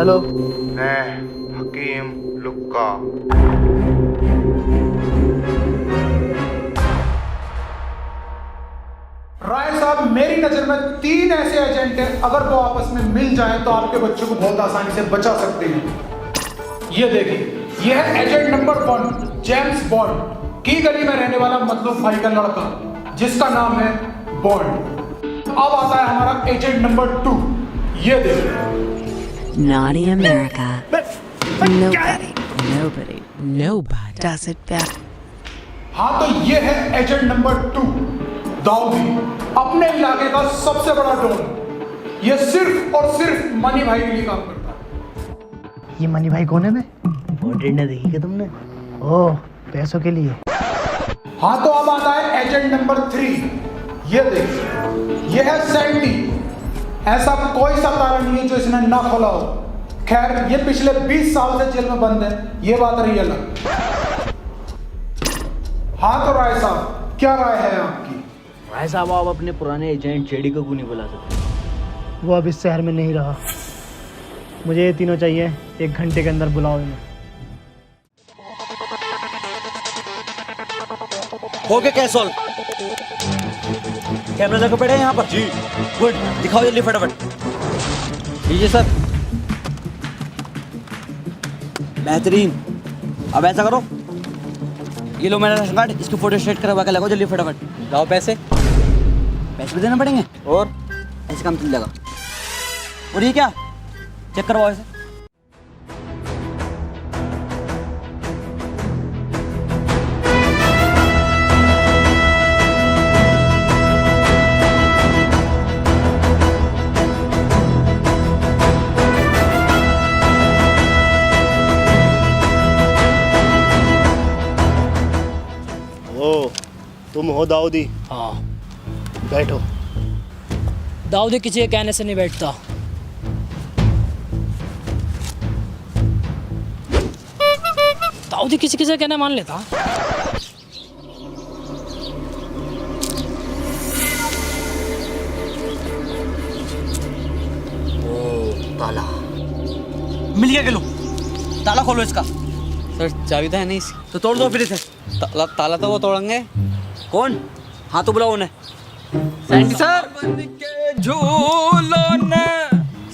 Hello. मैं हकीम लुक्का। राय साहब, मेरी नजर में 3 ऐसे एजेंट हैं, अगर वो आपस में मिल जाएं तो आपके बच्चों को बहुत आसानी से बचा सकते हैं। ये देखिए, ये है एजेंट नंबर 1 जेम्स बॉन्ड, की गली में रहने वाला मतलूब भाई का लड़का जिसका नाम है बॉन्ड। अब आता है हमारा एजेंट नंबर 2, ये देखिए। Naughty America. Nobody does it better. हाँ, तो ये है एजेंट नंबर 2 दाऊदी, अपने इलाके का सबसे बड़ा डॉन। ये सिर्फ और सिर्फ मनी भाई के लिए काम करता है। ये मनी भाई कौन है बे? वोटेड ने देखी क्या तुमने? ओह, पैसों के लिए। हाँ, तो अब आता है एजेंट नंबर 3, ये देखिए, ये है सैंडी। ऐसा कोई सा ताला नहीं है जो इसने ना खोला हो। खैर, ये पिछले 20 साल से जेल में बंद है, ये बात रही अलग। हाँ, तो राय साहब, क्या राय है आपकी? राय साहब, आप अपने पुराने एजेंट जेडी को क्यों नहीं बुला सकते? वो अब इस शहर में नहीं रहा। मुझे ये तीनों चाहिए, 1 घंटे के अंदर बुलाओ इन्हें। हो गया क्या सॉल्व? कैमरा लगा पड़ा है यहाँ पर। जी गुड, दिखाओ जल्दी फटाफट। लीजिए सर। बेहतरीन। अब ऐसा करो, ये लो मेरा राशन कार्ड, इसकी फोटो स्टेट करवा के लगाओ जल्दी फटाफट। लाओ पैसे। पैसे भी देना पड़ेंगे और ऐसे काम चल जाएगा। और ये क्या, चेक करवाओ इसे। तुम हो दाऊदी? हाँ। बैठो। दाऊदी किसी के कहने से नहीं बैठता। दाऊदी किसी किसी का कहना मान लेता। ओ ताला मिल गया। लो ताला खोलो इसका। सर चाबी तो है नहीं इसकी। तो तोड़ दो फिर इसे। ताला तो वो तोड़ेंगे। कौन? हाँ तो बुलाओ उन्हें। सैंटी सर। के झूलों ने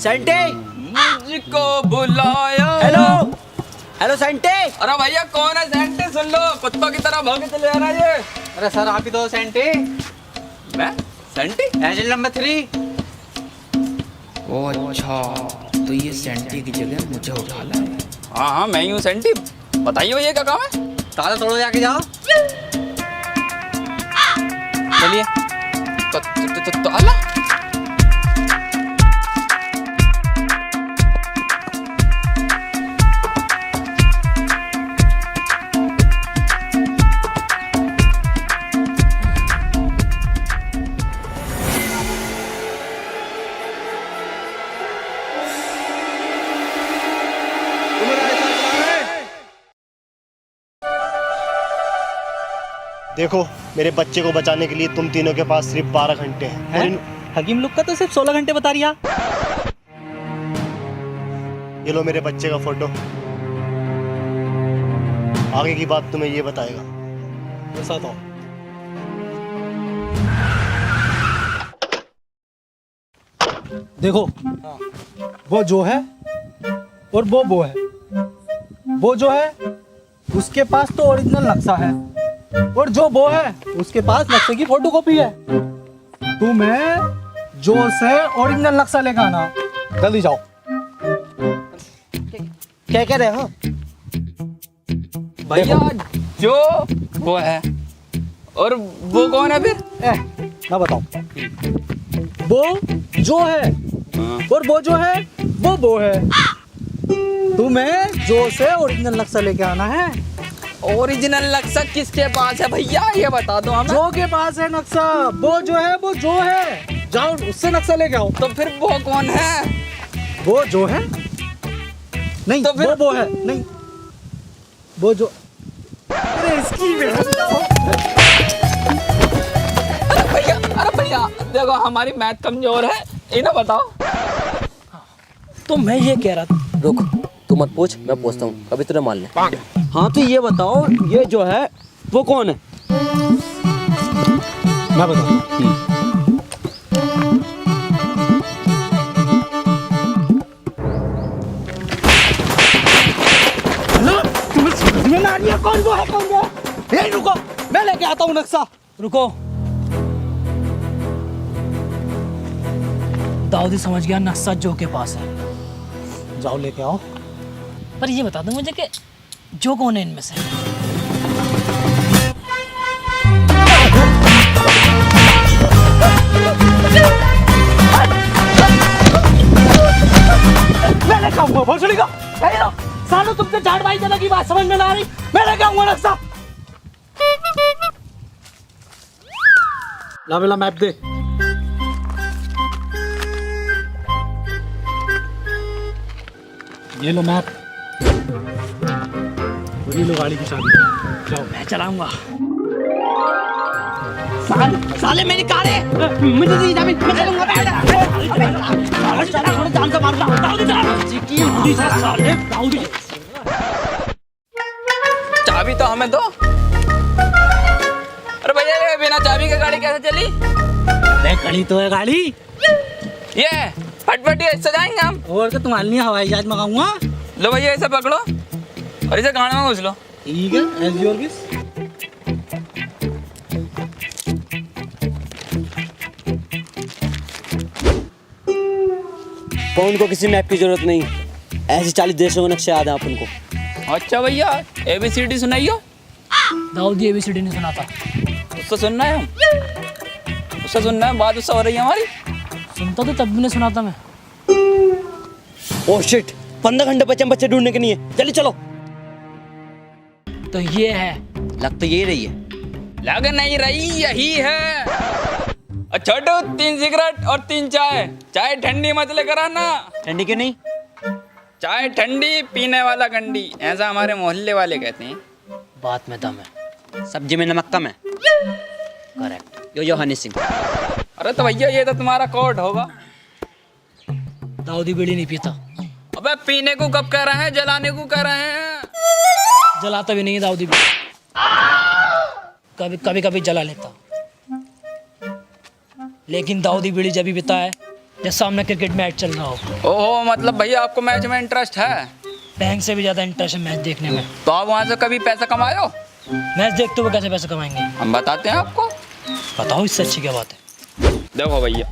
सैंटी मुझको बुलाया। Hello hello senti. अरे भैया कौन है सैंटी? सुन लो, कुत्तों की तरह भागे चले आ रहा है ये। अरे सर आप ही तो सैंटी। मैं सैंटी एजेंट नंबर 3। ओ अच्छा, तो ये सैंटी की जगह मुझे उठा ला है। हाँ हाँ मैं ही हूँ सैंटी। बताइए भैया क्या काम है? ताला तोड़ो जाके जाओ। चलिए। ताला? देखो, मेरे बच्चे को बचाने के लिए तुम तीनों के पास सिर्फ 12 घंटे हैं। हकीम लोग का तो सिर्फ 16 घंटे बता रिया। ये लो मेरे बच्चे का फोटो। आगे की बात तुम्हें ये बताएगा। ऐसा तो देखो, वो जो है और वो है। वो जो है उसके पास तो ओरिजिनल नक्शा है, और जो वो है उसके पास नक्शे की फोटोकॉपी है। तुम्हें जो से ओरिजिनल नक्शा लेकर आना। जल्दी जाओ। क्या कह रहे हो भैया? जो वो है और वो कौन है फिर? ना बताओ। वो जो है और वो जो है वो है। तुम्हें जो से ओरिजिनल नक्शा लेके आना है। ओरिजिनल नक्शा किसके पास है भैया, ये बता दो हमें। जो के पास है नक्शा, वो जो है वो जो है। जाओ उससे नक्शा लेके आओ। तो फिर वो कौन है? वो जो है नहीं, तो फिर वो है नहीं, वो जो। अरे इसकी अरे भैया देखो हमारी मैथ कमजोर है, इन्हें बताओ। तो मैं ये कह रहा था रुक, तू मत पूछ, मैं पूछता हूँ, अभी तुझे मान ले। हाँ तो ये बताओ, ये जो है वो कौन है? मैं बताता हूँ। तुम्हें समझ में ना आ रही है कौन वो है, कौन वो है? यही रुको, मैं लेके आता हूँ नक्शा। रुको। दाऊदी समझ गया नक्शा जो के पास है। जाओ लेके आओ। पर ये बता दो मुझे कि जो कौन है इनमें से? मैं लेके आऊंगा, भोसड़ी का। सालों तुमसे झाड़ भाई ज़्यादा की बात समझ में ना आ रही, मैं लेके आऊंगा नक्शा। ला मेरा मैप दे। ये लो मैप, और ये लो गाड़ी की चाबी। जाओ। मैं चलाऊंगा। साले मेरी कार है, मुझे दी चाबी, मैं चलूंगा। जान से मारूंगा। चाबी तो हमें दो। अरे भैया ये बिना चाबी के गाड़ी कैसे चली? अरे खड़ी तो है गाड़ी। ये फटफटी ऐसे जाएंगे हम। और तो तुम्हारे लिए हवाई जहाज मंगाऊंगा। लो भैया इसे पकड़ो और इसे गाड़ी में घुस लो। ठीक है, एज योर विश। फोन को किसी मैप की जरूरत नहीं, ऐसे 40 देशों के नक्शे याद हैं अपन को। अच्छा भैया ABCD सुनाइयो। दाऊदी ABCD नहीं सुना था। उससे सुनना है हम, उससे सुनना है, बात उससे हो रही है हमारी। सुनता तो तब भी नहीं सुना था मैं। ओह शिट, 15 घंटे बचे हम बच्चे ढूंढने के लिए। चलिए चलो। तो ये है। लग तो यही रही है। लग नहीं रही, यही है। छोटू 3 सिगरेट और 3 चाय। चाय ठंडी मत लेकर आना। ठंडी क्यों नहीं? चाय ठंडी, पीने वाला गंडी, ऐसा हमारे मोहल्ले वाले कहते हैं। बात में दम है। सब्जी में नमक कम है। करेक्ट। यो हनी सिंह। अरे तो भैया ये तो तुम्हारा कोड होगा। दाऊदी बीड़ी नहीं पीता। अबे पीने को कब कह रहे हैं, जलाने को कह रहे हैं। जलाता भी नहीं है दाऊदी बीड़ी। कभी कभी कभी जला लेता, लेकिन दाऊदी बीड़ी जब भी पीता है जब सामने क्रिकेट मैच चल रहा हो। ओहो, मतलब भैया आपको मैच में इंटरेस्ट है? बैंक से भी ज्यादा इंटरेस्ट है मैच देखने में। तो आप वहाँ से कभी पैसा कमायो? मैच देखते हुए कैसे पैसे कमाएंगे? हम बताते हैं आपको। बताओ, इससे अच्छी क्या बात है? देखो भैया,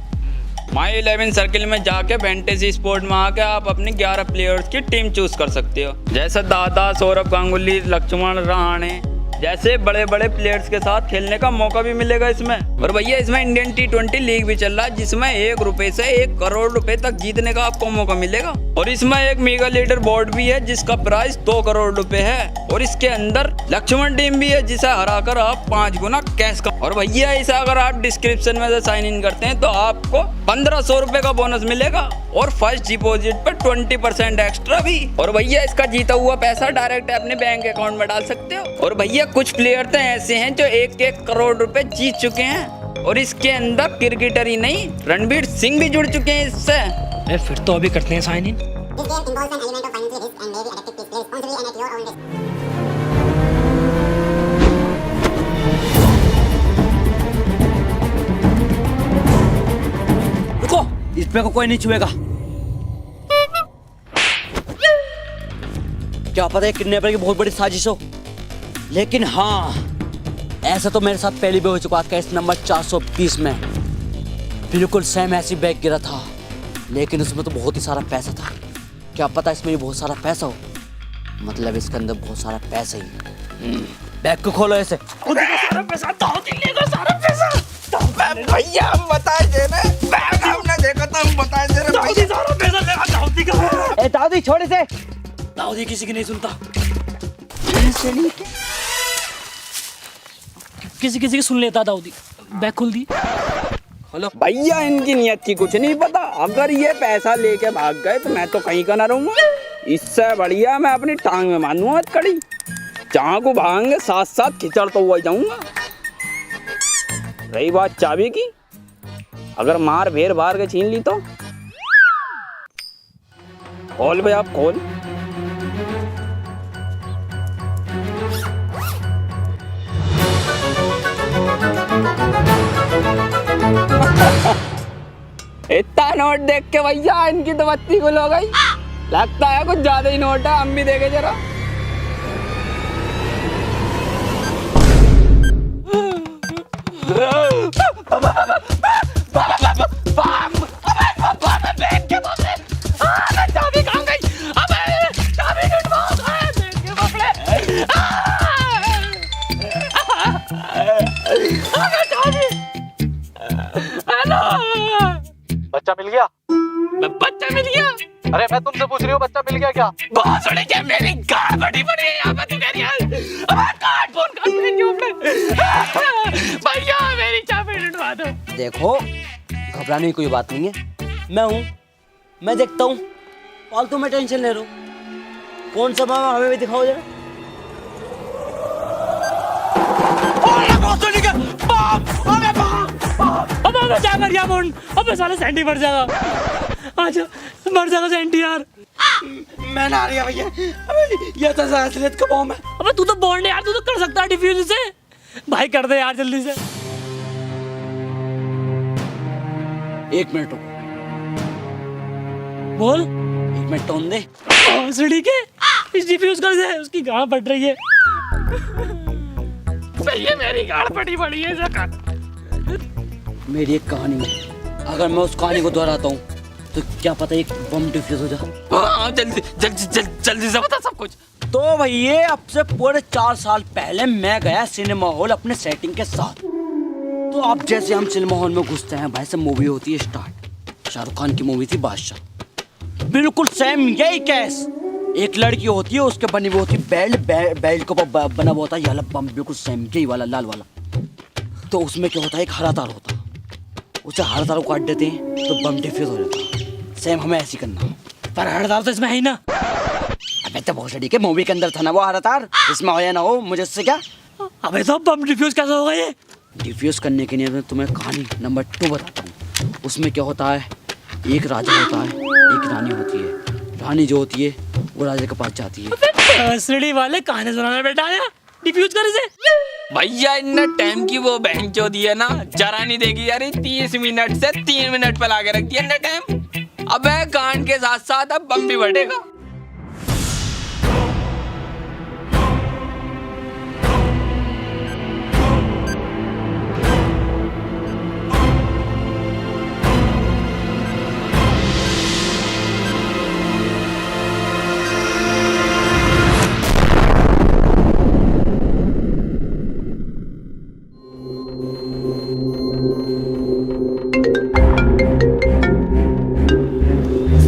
माई 11 सर्किल में जाके फैंटेसी स्पोर्ट में आके आप अपनी 11 प्लेयर्स की टीम चूज कर सकते हो। जैसे दादा, सौरभ गांगुली, लक्ष्मण रहाणे जैसे बड़े बड़े प्लेयर्स के साथ खेलने का मौका भी मिलेगा इसमें। और भैया इसमें इंडियन T20 लीग भी चल रहा है, जिसमें 1 रुपए से 1 करोड़ रुपए तक जीतने का आपको मौका मिलेगा। और इसमें एक मेगा लीडर बोर्ड भी है जिसका प्राइस 2 करोड़ रुपए है। और इसके अंदर लक्ष्मण टीम भी है जिसे हराकर आप 5 गुना कैश का। और भैया इसे अगर आप डिस्क्रिप्शन में से साइन इन करते हैं तो आपको 1500 रुपए का बोनस मिलेगा और फर्स्ट डिपॉजिट पर 20% एक्स्ट्रा भी। और भैया इसका जीता हुआ पैसा डायरेक्ट अपने बैंक अकाउंट में डाल सकते हो। और भैया कुछ प्लेयर तो ऐसे हैं जो 1-1 करोड़ रुपए जीत चुके हैं। और इसके अंदर क्रिकेटर ही नहीं, रणवीर सिंह भी जुड़ चुके हैं इससे। फिर तो अभी करते हैं साइन इन। रुको, इस पे को कोई नहीं छुएगा। क्या पता है किडनैपर की बहुत बड़ी साजिश हो, लेकिन हाँ ऐसा तो मेरे साथ पहले भी हो चुका। केस नंबर 420 में बिल्कुल सेम ऐसी बैग गिरा था, लेकिन उसमें तो बहुत ही सारा पैसा था। क्या पता इसमें भी बहुत सारा पैसा हो, मतलब इसके अंदर बहुत सारा पैसा ही। बैग को खोलो ऐसे। सारा पैसा दाऊदी लेगा, सारा पैसा। भैया हम बताए दे रहे, बैग हमने देखा था, हम बताए दे रहे। दाऊदी सारा पैसा लेगा, दाऊदी का। ए दाऊदी छोड़ इसे। दाऊदी किसी की नहीं सुनता। किसी किसी की सुन लेता दाऊदी। बैग खोल दी। हेलो भैया, इनकी नियत की कुछ नहीं पता। अगर ये पैसा लेके भाग गए तो मैं तो कहीं का ना रहूंगा। इससे बढ़िया मैं अपनी टांग में मानूंगा कड़ी। जहाँ को भागेंगे साथ साथ खिचड़ तो हुआ जाऊंगा। रही बात चाबी की, अगर मार भेर बार के छीन ली तो खोल भाई आप खोल। इतना नोट देख के भैया इनकी तो बत्ती गुल हो गई। लगता है कुछ ज्यादा ही नोट है, हम भी देखे जरा। बच्चा मिल गया? बच्चा मिल गया? अरे मैं तुमसे पूछ रही हूँ बच्चा मिल गया क्या? बहुत बड़ी क्या मेरी गाड़ बड़ी बड़ी है यहाँ पे, तू कह रही है अब कार्ड फोन कर मेरे क्यों पे भैया मेरी चाबी ढूंढवा दो। देखो घबराने की कोई बात नहीं है, मैं हूँ, मैं देखता हूँ, फालतू में टेंशन ले रहा हूँ। कौन सा मामा हमें भी दिखाओ जरा। अब क्या कर दिया फोन? अबे साले सैंडी मर जाएगा, आज मर जाएगा सैंडी यार। मैं ना रही भैया, ये तो असलियत का बॉम्ब है। अबे तू तो बॉन्ड है यार, तू तो कर सकता है डिफ्यूज से। भाई कर दे यार जल्दी से। 1 मिनट रुको, बोल। 1 मिनट टोन दे। सीढ़ी के इस डिफ्यूज कर दे, उसकी गाड़ फट रही है। भैया मेरी गाड़ फटी पड़ी है जगह। मेरी एक कहानी में अगर मैं उस कहानी को दोहराता हूँ तो क्या पता एक बम डिफ्यूज हो जाए। हाँ जल्दी जल्दी जल्दी से बता सब कुछ। तो भैया अब से पूरे 4 साल पहले मैं गया सिनेमा हॉल अपने सेटिंग के साथ। तो अब जैसे हम सिनेमा हॉल में घुसते हैं भाई से मूवी होती है स्टार्ट। शाहरुख खान की मूवी थी बादशाह। बिल्कुल सेम यही केस, एक लड़की होती है उसके बनी हुई होती बेल्ट को बना हुआ होता है ये बम, बिल्कुल सेम यही वाला लाल वाला। तो उसमें क्या होता है, एक हरा तार होता है, उसे हरा तार को काट देते हैं तो बम डिफ्यूज हो जाता है। सेम हमें ऐसे करना। पर हर तार तो इसमें है ही ना। अबे तो बहुत सही के मूवी के अंदर था ना वो हरा तार, इसमें हो या ना हो मुझे इससे क्या। अबे तो बम डिफ्यूज कैसे होगा ये? डिफ्यूज करने के लिए मैं तुम्हें कहानी नंबर 2 बताता हूँ। उसमें क्या होता है, एक राजा होता है, एक रानी होती है। रानी जो होती है वो राजा के पास जाती है। सीढ़ी वाले कहानी सुनाने बैठा आया, डिफ्यूज कर इसे। भैया इन्ने टाइम की वो बहन चो दी है ना, जरा नहीं देगी यार। 30 मिनट से 3 मिनट पे लाके रख दिया इन्ने टाइम। अबे कांड के साथ साथ अब बम भी बढ़ेगा।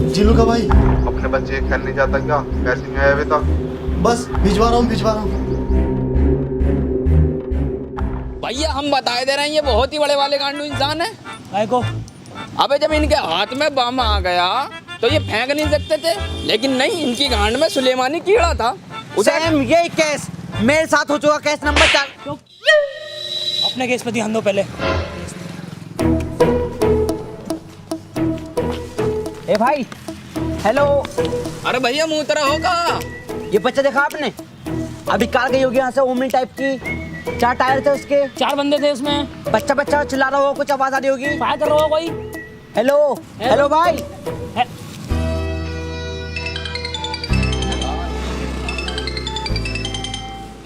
जिलू का भाई अपने बच्चे खेल नहीं जाता क्या? पैसे नहीं आए अभी तक? बस भिजवा रहा हूँ। भैया हम बताए दे रहे हैं ये बहुत ही बड़े वाले गांडू इंसान है। भाई को अबे जब इनके हाथ में बम आ गया तो ये फेंक नहीं सकते थे, लेकिन नहीं, इनकी गांड में सुलेमानी कीड़ा था। सेम यही केस मेरे साथ हो चुका, केस नंबर 4। अपने केस पे ध्यान दो पहले। ए भाई हेलो। अरे भैया मुंह तरह होगा। ये बच्चा देखा आपने? अभी कार गई होगी यहाँ से, ओमनी टाइप की, 4 टायर थे उसके, 4 बंदे थे उसमें। बच्चा बच्चा चिल्ला रहा होगा, कुछ आवाज आ रही होगी। फायर कर रहा होगा कोई। हेलो हेलो भाई।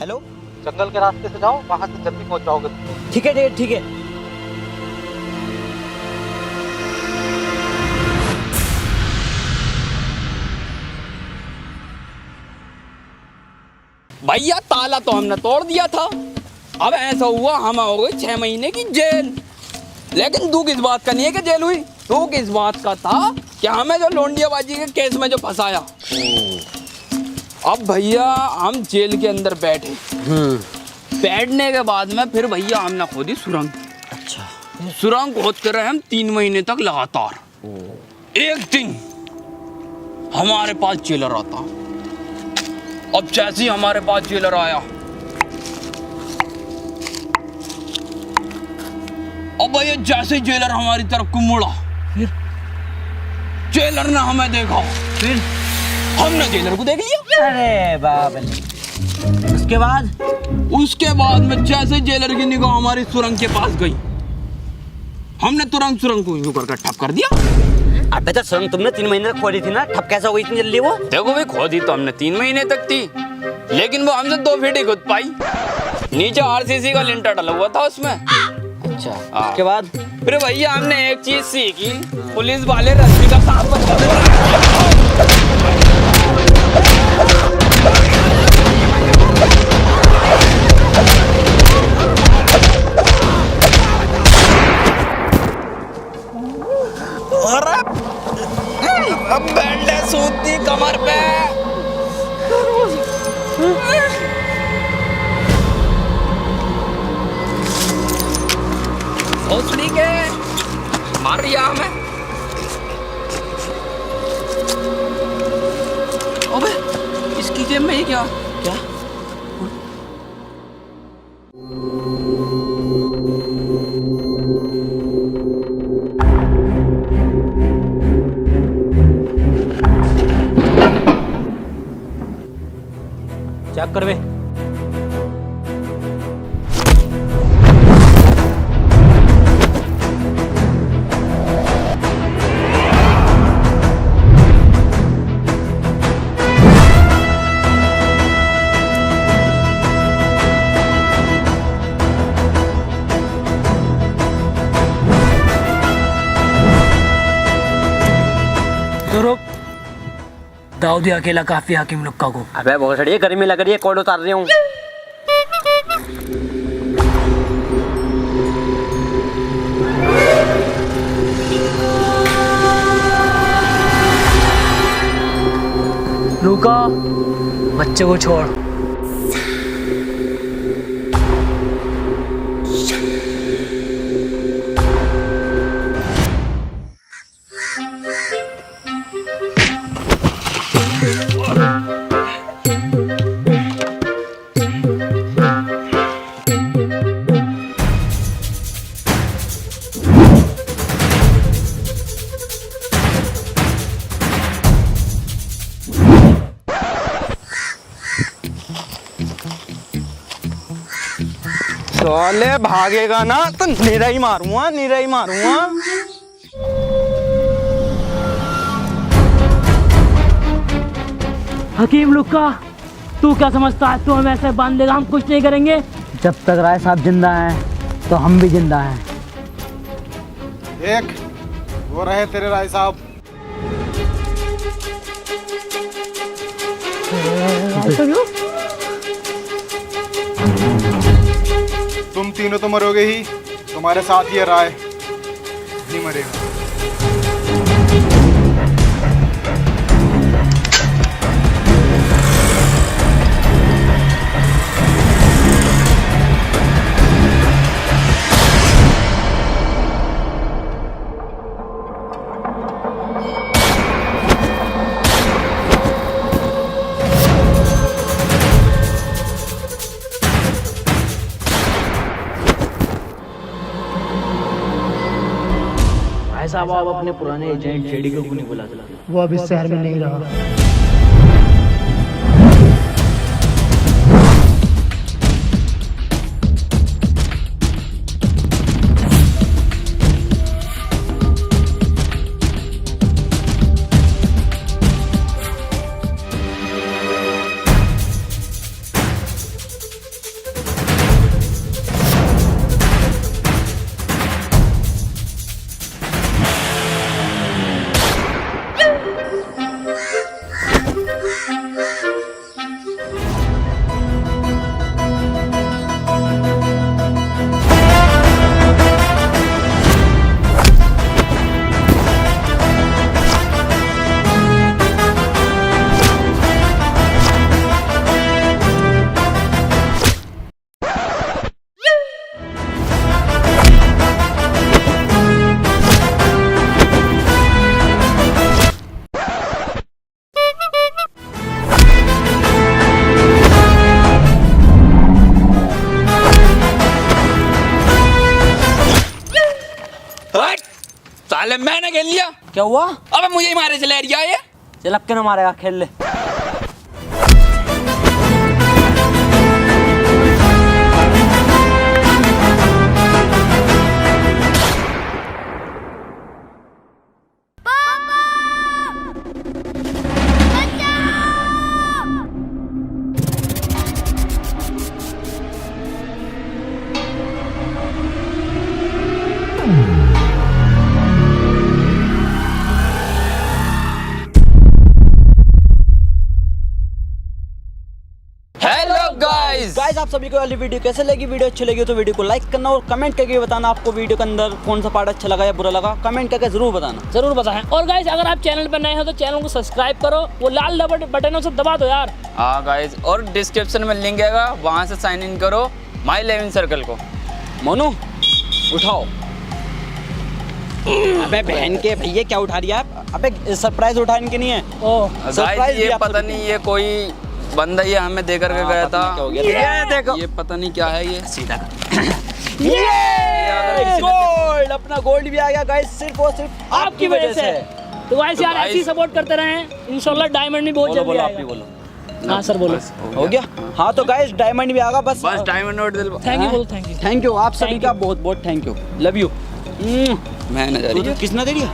हेलो, जंगल के रास्ते से जाओ, वहां से जल्दी पहुंच जाओगे। ठीक है ठीक है। भैया ताला तो हमने तोड़ दिया था। अब ऐसा हुआ हम हो गए 6 महीने की जेल। लेकिन दुख इस बात का नहीं है कि जेल हुई, दुख इस बात का था कि हमें जो लोंडियाबाजी के केस में जो फंसाया। अब भैया हम जेल के अंदर बैठे। बैठने के बाद में फिर भैया हमने खोदी सुरंग। अच्छा, सुरंग खोदते रहे हम 3 महीने तक लगातार। एक दिन हमारे पास जेलर आता। अब जैसे ही हमारे पास जेलर आया, अब भैया जैसे ही जेलर हमारी तरफ को मुड़ा, जेलर ने हमें देखा, फिर हमने जेलर को देख लिया। अरे बाप रे। उसके बाद में जैसे जेलर की निगाह हमारी सुरंग के पास गई, हमने तुरंत सुरंग को यूं करके ठप कर दिया। अबे तो सुरंग तुमने 3 महीने तक खोदी थी ना, ठप कैसे हो गई इतनी जल्दी वो? देखो भाई, खोदी तो हमने 3 महीने तक थी, लेकिन वो हमसे 2 फीट ही खुद पाई। नीचे आरसीसी का लिंटर डला हुआ था उसमें। अच्छा, उसके बाद फिर भैया हमने एक चीज सीखी, पुलिस वाले रस्सी का साथ अब बैंडे सूती कमर पे। भोसड़ी के मार रिया हमें। अबे इसकी जेब में ही क्या क्या? चेक कर बे। दाऊदी अकेला काफी हाकिम लुक्का को। अबे बहुत सड़ी है, गर्मी लग रही है, कोट उतार रही हूँ। लुका, बच्चे को छोड़। साले भागेगा ना तो नीरा ही मारूंगा, नीरा ही मारूंगा। हकीम लुक्का, तू क्या समझता है तू हमें ऐसे बांध देगा? हम कुछ नहीं करेंगे। जब तक राय साहब जिंदा हैं तो हम भी जिंदा हैं। एक वो रहे तेरे राय साहब। तुम तीनों तो मरोगे ही, तुम्हारे साथ ये राय नहीं मरेगा। साहब आप अपने पुराने एजेंट जेडी को क्यों नहीं बुला? वो अब इस शहर में नहीं रहा। साले मैंने खेल लिया। क्या हुआ? अबे मुझे ही मारे चले रिया ये। चल अब के ना मारेगा, खेल ले। गाइस गाइस आप सभी को वाली वीडियो कैसे लगी? वीडियो अच्छी लगी तो वीडियो को लाइक करना और कमेंट करके बताना आपको वीडियो के अंदर कौन सा पार्ट अच्छा लगा या बुरा लगा। कमेंट करके जरूर बताना। जरूर बताएं। और गाइस अगर आप चैनल पर नए हो तो चैनल को सब्सक्राइब करो, वो लाल बटनों से दबा दो यार। हाँ गाइस, और डिस्क्रिप्शन में लिंक है, वहाँ से साइन इन करो माई 11 सर्कल को। मोनू उठाओ। अबे बहन के भैया क्या उठा रही है आप? अबे सरप्राइज उठाने के नहीं है। ओह गाइस ये पता नहीं ये कोई बंदा ये हमें दे करके गया था। क्या हो गया? ये देखो ये पता नहीं क्या है ये। सीधा ये गोल्ड, अपना गोल्ड भी आ गया गाइस सिर्फ और सिर्फ आपकी वजह से। तो गाइस यार ऐसे ही सपोर्ट करते रहें, इंशाल्लाह डायमंड भी बहुत जल्दी आप भी आएगा। बोलो। हाँ सर बोलो। हो गया? हाँ तो गाइस डायमंड भी आ गया। बस डायमंड नोट दिल। थैंक यू बोलो, थैंक यू। थैंक यू आप सभी का बहुत बहुत थैंक यू। Love you. मैं ना जा रही है। किसने दे दिया?